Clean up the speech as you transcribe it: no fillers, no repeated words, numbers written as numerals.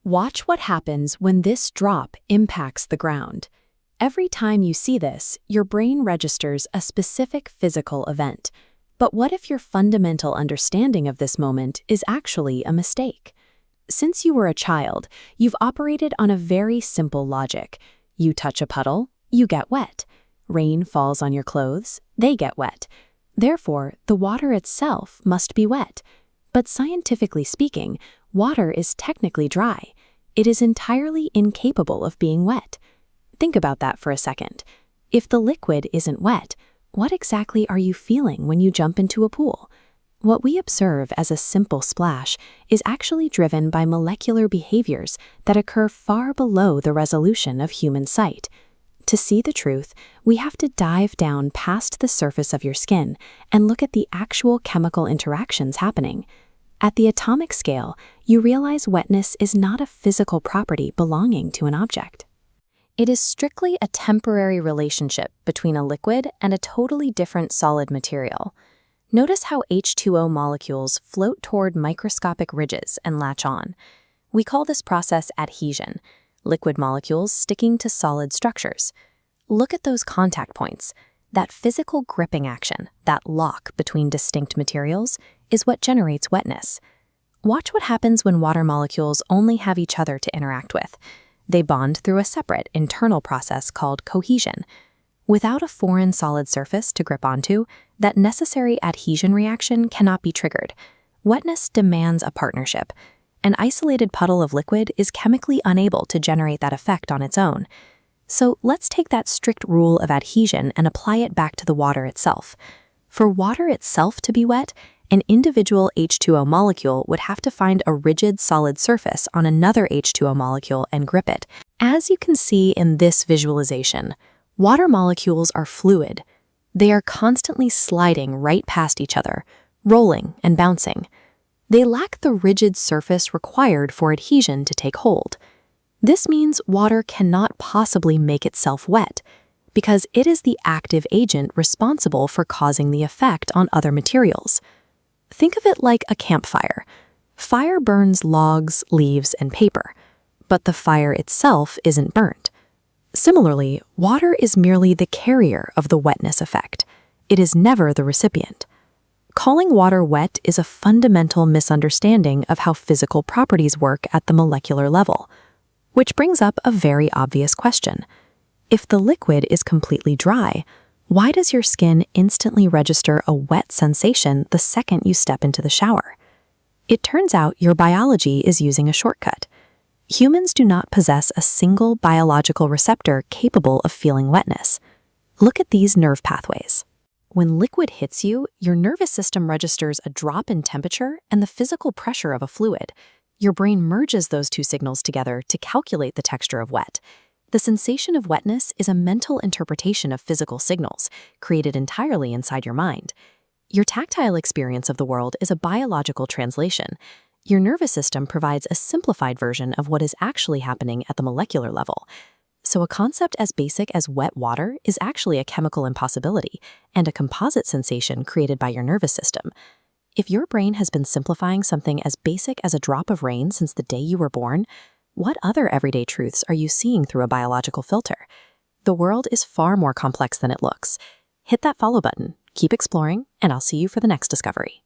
Watch what happens when this drop impacts the ground. Every time you see this, your brain registers a specific physical event. But what if your fundamental understanding of this moment is actually a mistake? Since you were a child, you've operated on a very simple logic. You touch a puddle, you get wet. Rain falls on your clothes, they get wet. Therefore, the water itself must be wet. But scientifically speaking, water is technically dry. It is entirely incapable of being wet. Think about that for a second. If the liquid isn't wet, what exactly are you feeling when you jump into a pool? What we observe as a simple splash is actually driven by molecular behaviors that occur far below the resolution of human sight. To see the truth, we have to dive down past the surface of your skin and look at the actual chemical interactions happening. At the atomic scale, you realize wetness is not a physical property belonging to an object. It is strictly a temporary relationship between a liquid and a totally different solid material. Notice how H2O molecules float toward microscopic ridges and latch on. We call this process adhesion, liquid molecules sticking to solid structures. Look at those contact points. That physical gripping action, that lock between distinct materials, is what generates wetness. Watch what happens when water molecules only have each other to interact with. They bond through a separate, internal process called cohesion. Without a foreign solid surface to grip onto, that necessary adhesion reaction cannot be triggered. Wetness demands a partnership. An isolated puddle of liquid is chemically unable to generate that effect on its own. So let's take that strict rule of adhesion and apply it back to the water itself. For water itself to be wet, an individual H2O molecule would have to find a rigid solid surface on another H2O molecule and grip it. As you can see in this visualization, water molecules are fluid. They are constantly sliding right past each other, rolling and bouncing. They lack the rigid surface required for adhesion to take hold. This means water cannot possibly make itself wet, because it is the active agent responsible for causing the effect on other materials. Think of it like a campfire. Fire burns logs, leaves, and paper, but the fire itself isn't burnt. Similarly, water is merely the carrier of the wetness effect. It is never the recipient. Calling water wet is a fundamental misunderstanding of how physical properties work at the molecular level. Which brings up a very obvious question. If the liquid is completely dry, why does your skin instantly register a wet sensation the second you step into the shower? It turns out your biology is using a shortcut. Humans do not possess a single biological receptor capable of feeling wetness. Look at these nerve pathways. When liquid hits you, your nervous system registers a drop in temperature and the physical pressure of a fluid. Your brain merges those two signals together to calculate the texture of wet. The sensation of wetness is a mental interpretation of physical signals, created entirely inside your mind. Your tactile experience of the world is a biological translation. Your nervous system provides a simplified version of what is actually happening at the molecular level. So a concept as basic as wet water is actually a chemical impossibility and a composite sensation created by your nervous system. If your brain has been simplifying something as basic as a drop of rain since the day you were born, what other everyday truths are you seeing through a biological filter? The world is far more complex than it looks. Hit that follow button, keep exploring, and I'll see you for the next discovery.